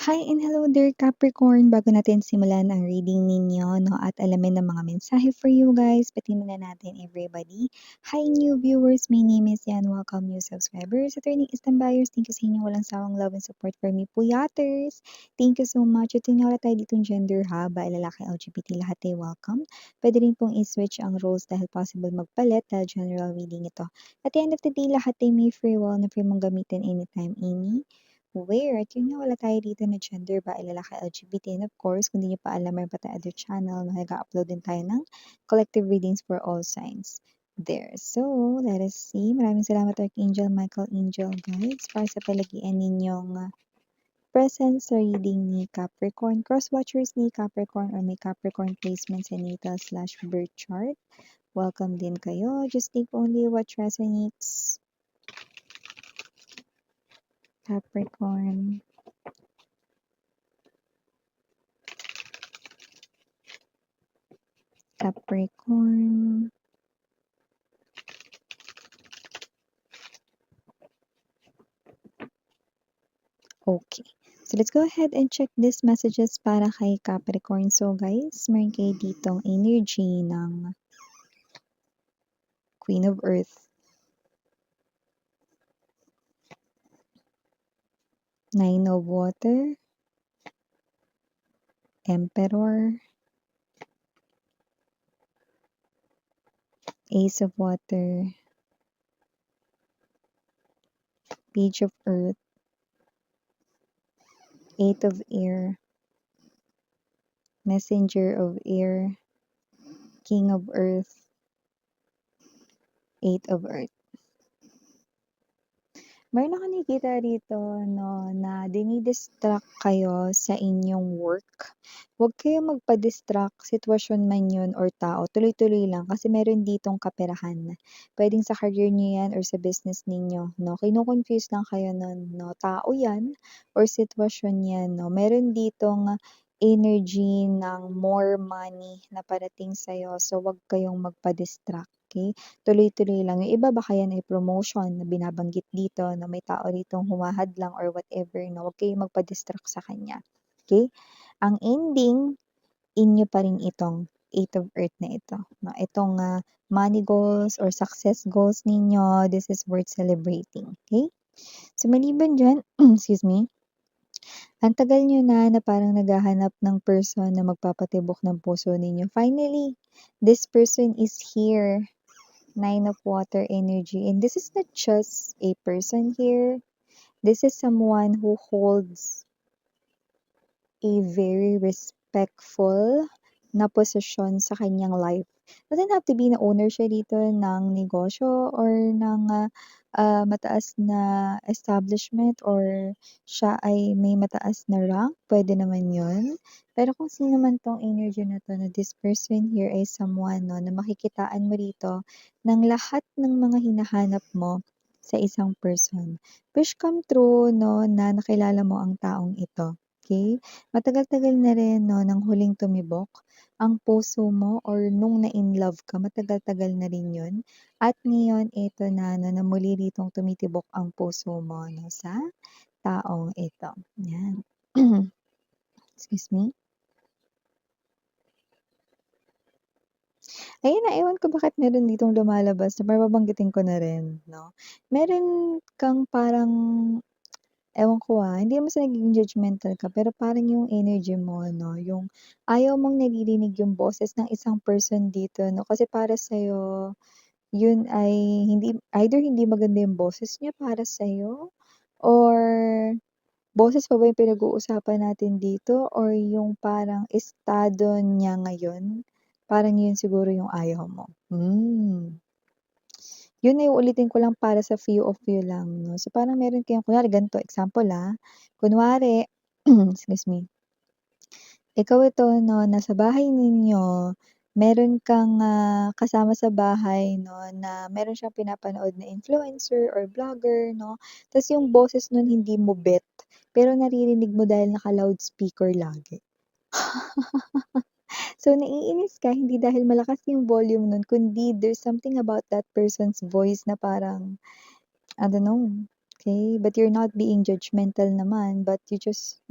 Hi and hello there Capricorn! Bago natin simulan ang reading ninyo 'no, at alamin ang mga mensahe for you guys, batiin muna natin everybody. Hi new viewers, my name is Yan. Welcome new subscribers, returning instant buyers. Thank you sa inyong walang sawang love and support for me Puyaters. Thank you so much. Ito nga wala tayo ditong gender ha, babae, lalaki, LGBT, lahat ay welcome. Pwede rin pong i-switch ang roles dahil possible magpalit dahil general reading ito. At the end of the day, lahat ay may free will na free mong gamitin anytime, where at yun nga wala tayo dito na gender ba ay lalaki LGBT, and of course kung di niyo pa alam meron pa tayong other channel na nag-a-upload din tayo ng collective readings for all signs there. So, let us see. Maraming salamat Archangel Michael Angel guides para sa palagian ninyong presence sa reading ni Capricorn. Cross watchers ni Capricorn or may Capricorn placement sa natal/birth chart. Welcome din kayo. Just take only what resonates. Capricorn. Capricorn. Okay. So, let's go ahead and check these messages para kay Capricorn. So, guys, meron kayo ditong energy ng Queen of Earth, Nine of Water, Emperor, Ace of Water, Page of Earth, Eight of Air, Messenger of Air, King of Earth, Eight of Earth. Meron ako nakikita rito, no, na dinidistract kayo sa inyong work. Huwag kayong magpa-distract, sitwasyon man yun or tao. Tuloy-tuloy lang kasi meron ditong kaperahan. Pwedeng sa career niyo yan or sa business ninyo, no. Kino-confuse lang kayo nun, no. Tao yan or sitwasyon yan, no. Meron ditong energy ng more money na parating sa'yo. So, huwag kayong magpa-distract. Okay? Tuloy-tuloy lang. Yung iba baka yan ay promotion na binabanggit dito na may tao ditong humahadlang or whatever, no? Huwag kayong magpa-distract sa kanya. Okay? Ang ending, inyo pa rin itong Eight of Earth na ito. No? Itong money goals or success goals ninyo, this is worth celebrating. Okay? So, maliban dyan, excuse me, ang tagal nyo na parang naghahanap ng person na magpapatibok ng puso ninyo. Finally, this person is here. Nine of Water energy. And this is not just a person here. This is someone who holds a very respectful na posisyon sa kanyang life. Doesn't have to be na owner siya dito ng negosyo or ng mataas na establishment or siya ay may mataas na rank. Pwede naman yun. Pero kung sino man tong energy na to, na this person here ay someone no, na makikitaan mo rito ng lahat ng mga hinahanap mo sa isang person. Wish come true no, na nakilala mo ang taong ito. Okay? Matagal-tagal na rin 'no, nang huling tumibok ang puso mo or nung na-in-love ka, matagal-tagal na rin 'yun. At ngayon ito na 'no, na muli ritong tumitibok ang puso mo 'no, sa taong ito, 'yan. Excuse me. Ayun na, ewan ko bakit meron ditong lumalabas na babanggitin ko na rin 'no. Meron kang parang ewan ko, hindi naman sa nagiging judgmental ka, pero parang yung energy mo 'no, yung ayaw mong naririnig yung boses ng isang person dito 'no, kasi para sa'yo yun ay either hindi maganda yung boses niya para sa'yo or boses pa ba yung pinag-uusapan natin dito or yung parang estado niya ngayon, parang yun siguro yung ayaw mo. Yun ay uulitin ko lang para sa few of you lang 'no. So, parang meron kayong kunwari ganito, example, kunwari excuse me, ikaw ito 'no, nasa bahay ninyo, meron kang kasama sa bahay 'no, na meron siyang pinapanood na influencer or vlogger 'no, ta's yung boses nun hindi mo bet, pero naririnig mo dahil naka-loudspeaker lagi. So, naiinis ka hindi dahil malakas yung volume nun kundi there's something about that person's voice na parang I don't know, Okay? But you're not being judgmental naman, but you just,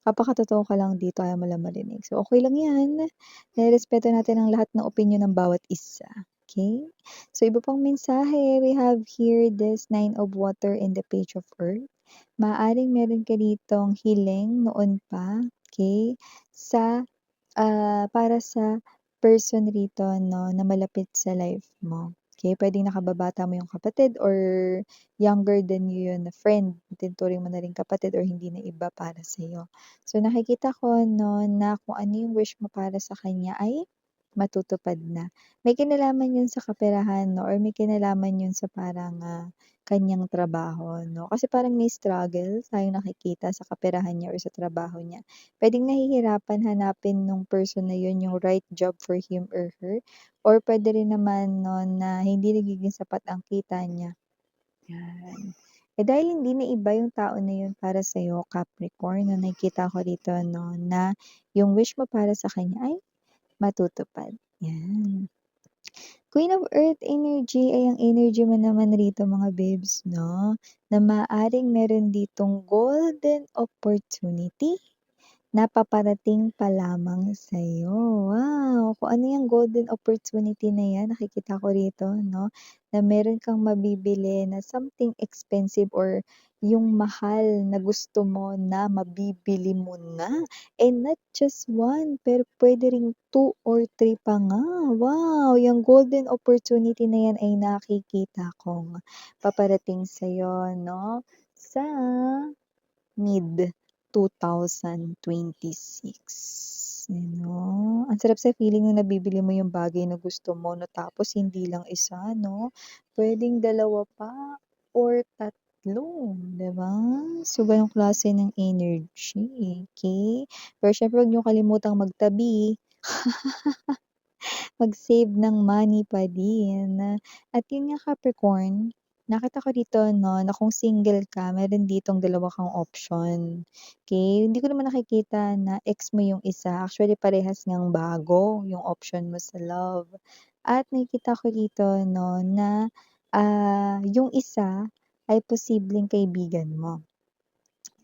kapakatotoo ka lang dito, ayaw mo lang marinig. So, okay lang yan. Nirespeto natin ang lahat ng opinyon ng bawat isa. Okay? So, iba pang mensahe. We have here this Nine of Water and the Page of Earth. Maaaring meron ka ditong hiling noon pa, okay, para sa person rito 'no, na malapit sa life mo. Okay, puwedeng nakababata mo yung kapatid or younger than you yun na friend, itinuturing mo na ring kapatid or hindi na iba para sa'yo. So, nakikita ko 'no, na kung ano yung wish mo para sa kanya ay matutupad na. May kinalaman yun sa kaperahan 'no, or may kinalaman yun sa parang, kanyang trabaho 'no. Kasi parang may struggle tayong nakikita sa kaperahan niya or sa trabaho niya. Puwedeng nahihirapan hanapin nung person na yun yung right job for him or her, or puwede rin naman 'no na hindi nagiging sapat ang kita niya, 'yan. Dahil hindi na iba yung tao na yun para sa'yo Capricorn, na nakikita ko rito 'no na yung wish mo para sa kanya ay matutupad, 'yan. Queen of Earth energy ay ang energy mo naman rito mga babes 'no, na maaaring meron ditong golden opportunity na paparating pa lamang sa'yo. Wow! Kung ano yung golden opportunity na yan, nakikita ko rito 'no, na meron kang mabibili na something expensive or yung mahal na gusto mo na mabibili mo na. And not just one, pero puwede ring 2 or 3 pa nga. Wow! Yung golden opportunity na yan ay nakikita kong paparating sa'yo 'no, sa mid-2026, ang sarap sa feeling na nabibili mo yung bagay na gusto mo 'no, tapos hindi lang isa 'no, puwedeng dalawa pa or 3, 'di ba? So, gano'ng klase ng energy, okey? Pero siyempre 'wag niyo kalimutang magtabi. Mag-save ng money pa din. At yun nga Capricorn, nakita ko dito 'no, na kung single ka meron ditong dalawa kang option, okey? Hindi ko naman nakikita na ex mo yung isa, actually parehas ngang bago yung option mo sa love. At nakikita ko dito 'no na, yung isa ay posibleng kaibigan mo,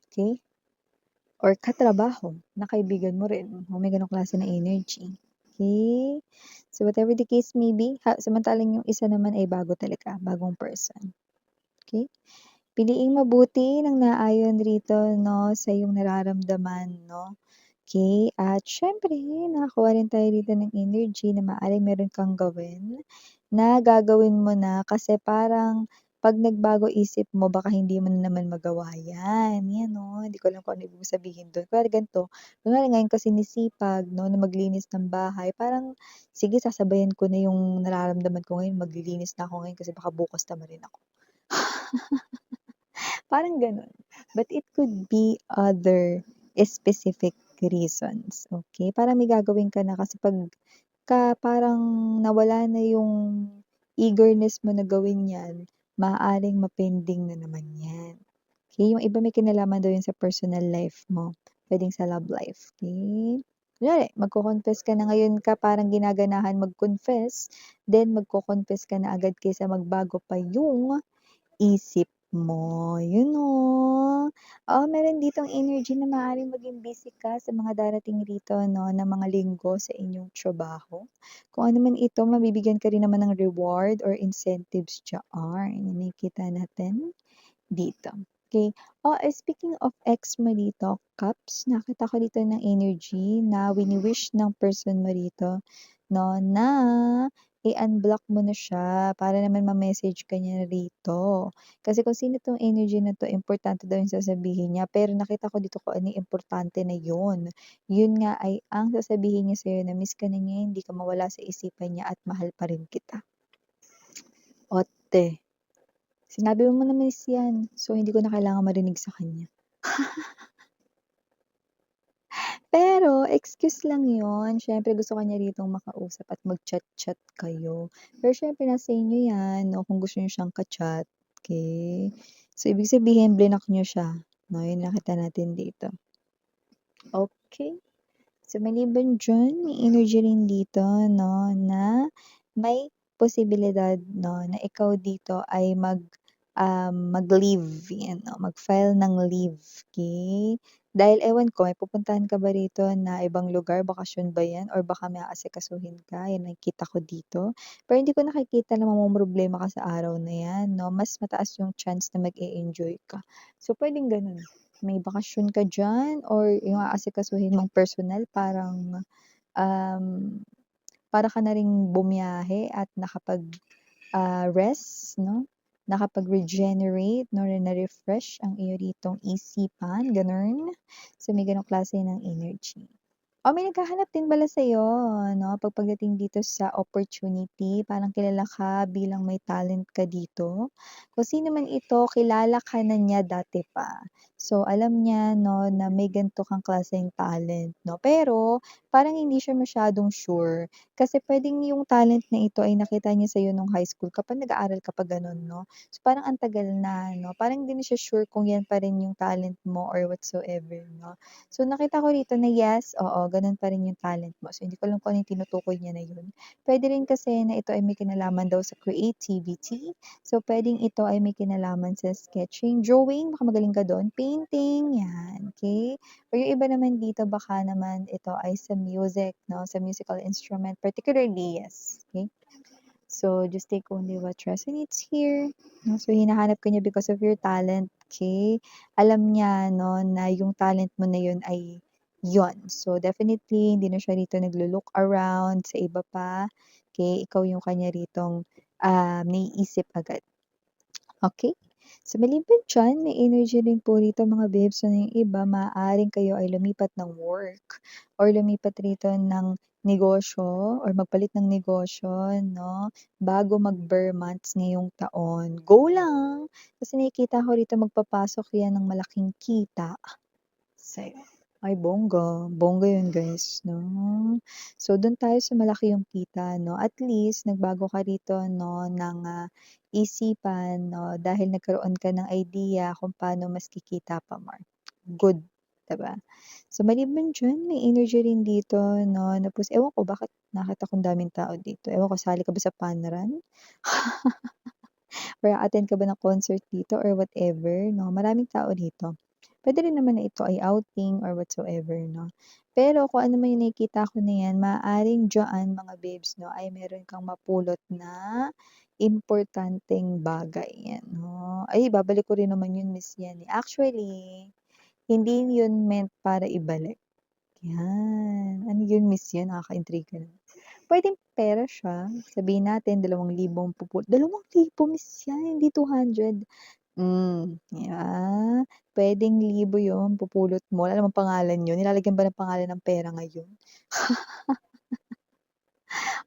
okey? Or katrabaho na kaibigan mo rin, may gano'ng klase na energy, okey? So, whatever the case may be, samantalang yung isa naman ay bago talaga, bagong person, okey? Piliing mabuti ng naayon rito 'no, sa iyong nararamdaman 'no, okey? At siyempre nakakuha rin tayo dito ng energy na maaaring meron kang gawin, na gagawin mo na kasi parang 'pag nagbago isip mo baka hindi mo na naman magawa 'yan, 'yan 'no, hindi ko alam kung ano ibig sabihin dun. Kunwari ganito, kunwari ngayon ka sinisipag 'no, na maglinis ng bahay, parang sige sasabayan ko na yung nararamdaman ko ngayon, maglilinis na ako ngayon kasi baka bukas tama rin ako. Parang gano'n. But it could be other specific reasons, okay? Parang may gagawin ka na kasi parang nawala na yung eagerness mo na gawin 'yan, maaaring ma-pending na naman 'yan. Okay, yung iba may kinalaman daw 'yun sa personal life mo, puwedeng sa love life, okay? Kunyari magko-confess ka na ngayon ka parang ginaganahan mag-confess, then magko-confess ka na agad kaysa magbago pa yung isip mo, yun oh. Oo, meron ditong energy na maaaring maging busy ka sa mga darating rito 'no, na mga linggo sa inyong trabaho. Kung ano man ito, mabibigyan ka rin naman ng reward or incentives diyaan, yung nakikita natin dito. Okay. Speaking of ex mo dito, Cups, nakita ko dito ng energy na wini-wish ng person mo rito 'no, na i-unblock mo na siya para naman ma-message ka niya rito. Kasi kung sino 'tong energy na 'to, importante daw yung sasabihin niya, pero nakita ko dito kung ano yung importante na yun. Yun nga ay ang sasabihin niya sa'yo na miss ka na niya, hindi ka mawala sa isipan niya at mahal pa rin kita. Ote. Sinabi mo na miss yan, so hindi ko na kailangang marinig sa kanya. Pero excuse lang yun, siyempre gusto ka niya ritong makausap at mag-chat-chat kayo. Pero siyempre nasa inyo yan 'no, kung gusto niyo siyang ka-chat, okey? So ibig sabihin blinak niyo siya 'no, yun nakita natin dito. Okey. So maliban diyan, may energy rin dito 'no, na may posibilidad 'no, na ikaw dito ay mag-leave, 'yan, mag-file ng leave, okey? Dahil ewan ko may pupuntahan ka ba rito na ibang lugar, bakasyon ba 'yan or baka may aasikasuhin ka, 'yan nakikita ko dito. Pero hindi ko nakikita na mamomroblema ka sa araw na 'yan 'no, mas mataas yung chance na mag-e-enjoy ka. So, puwedeng gano'n, may bakasyon ka diyan or yung aasikasuhin mong personal parang, um, para ka na ring bumiyahe at rest 'no, nakapag-regenerate 'no, na-refresh ang iyo ritong isipan, gano'n. So, may gano'ng klase ng energy. O may naghahanap din pala sa'yo 'no, pagdating dito sa opportunity, parang kilala ka bilang may talent ka dito. Kung sino man ito, kilala ka na niya dati pa. So, alam niya 'no, na may ganito kang klaseng talent 'no, pero parang hindi siya masyadong sure. Kasi puwedeng yung talent na ito ay nakita niya sa'yo nung high school kapag nag-aaral ka pa gano'n 'no. So, parang ang tagal na 'no, parang hindi na siya sure kung 'yan pa rin yung talent mo or whatsoever 'no. So, nakita ko rito na yes, oo, gano'n pa rin yung talent mo. So, hindi ko alam kung ano yung tinutukoy niya na yun. Puwede rin kasi na ito ay may kinalaman daw sa creativity. So, puwedeng ito ay may kinalaman sa sketching, drawing, baka magaling ka do'n, painting, 'yan, okey? Or yung iba naman dito baka naman ito ay sa music 'no, sa musical instrument, particularly, yes, okey? So, just take only what resonates here 'no. So, hinahanap ka niya because of your talent, okey? Alam niya 'no, na yung talent mo na yun ay yun. So, definitely hindi na siya rito naglo-look around sa iba pa, okey? Ikaw yung kanya ritong, naiisip agad. Okey. So, maliban diyan may energy rin po rito mga babes na yung iba maaaring kayo ay lumipat ng work or lumipat rito ng negosyo or magpalit ng negosyo 'no, bago mag-bare months ngayong taon. Go lang! Kasi nakikita ko rito magpapasok 'yan ng malaking kita sa'yo. Ay bongga, bongga 'yun guys 'no. So dun tayo sa malaki yung kita 'no, at least nagbago ka rito 'no ng, isipan 'no dahil nagkaroon ka ng idea kung paano mas kikita pa more. Good, 'di ba? So maliban diyan may energy rin dito 'no, tapos ewan ko bakit nakita kong daming tao dito, ewan ko sali ka ba sa fun run? Or attend ka ba ng concert dito or whatever 'no, maraming tao dito. Puwede rin naman na ito ay outing or whatsoever 'no. Pero kung ano man yung nakikita ko na 'yan, maaaring diyaan mga babes 'no, ay meron kang mapulot na importanteng bagay 'yan 'no. Ay babalik ko rin naman yun miss 'yan, eh. Actually, hindi yun meant para ibalik, 'yan. Ano yun miss 'yan, nakaka-intriga naman. Puwedeng pera siya, sabihin natin 2,000 ang 2,000 miss 'yan, hindi 200. 'Puwedeng libo 'yun pupulot mo, wala namang pangalan 'yun, nilalagyan ba ng pangalan ng pera ngayon?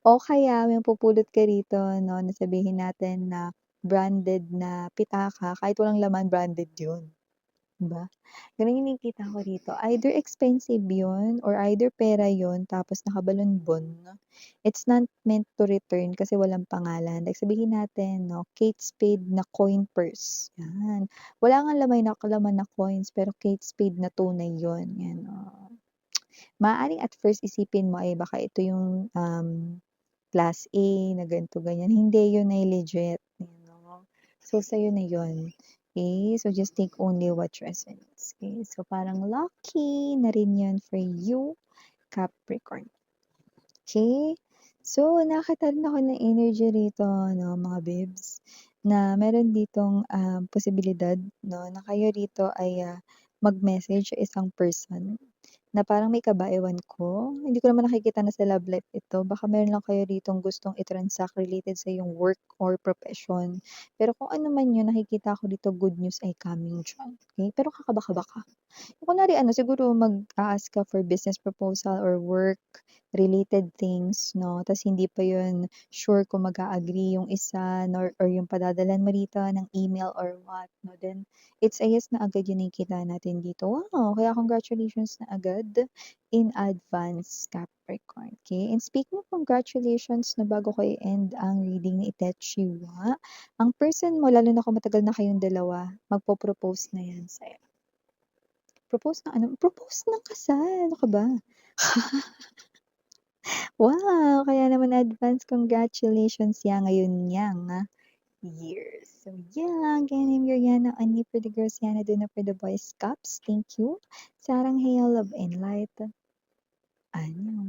O kaya may mapupulot ka rito 'no, na sabihin natin na branded na pitaka, kahit walang laman branded 'yun, 'di ba? Gano'n yung nakikita ko rito, either expensive 'yun or either pera 'yun tapos nakabalonbon. It's not meant to return kasi walang pangalan. Like sabihin natin 'no, Kate Spade na coin purse, 'yan. Wala ngang laman na coins pero Kate Spade na tunay 'yun, 'yan, oh. Maaaring at first isipin mo ay baka ito yung, class A na ganito, ganyan. Hindi, yun ay legit, you know. So, sa'yo na yun. Okay? So, just take only what resonates. Okay? So, parang lucky na rin yun for you, Capricorn. Okay? So, nakakita rin ako ng energy rito, no, mga babes, na meron ditong posibilidad, no, na kayo rito ay mag-message sa isang person na parang may kaba, ewan ko. Hindi ko naman nakikita na sa love life ito. Baka meron lang kayo ritong gustong i-transact related sa iyong work or profession. Pero kung ano man yun, nakikita ko dito good news ay coming diyan. Okay? Pero kakaba-kaba ka. Kunwari ano, siguro mag-a-ask ka for business proposal or work related things 'no, ta's hindi pa yun sure kung mag-a-agree yung isa nor or yung padadalhan mo rito ng email or what 'no, then it's a yes na agad yung nakikita natin dito. Wow! Kaya congratulations na agad in advance, Capricorn, okey? And speaking of congratulations 'no, bago ko i-end ang reading ni Itachiwa, ang person mo lalo na kung matagal na kayong dalawa, magpo-propose na yan sa'yo. Propose ng kasal, ano ka ba? Wow! Kaya naman advance congratulations ya ngayon yang, years. So yeah, again, I'm Yuriana, only for the girls, Yana, do not for the boys, Caps. Thank you. Sarang Hail, Love and Light. Ano?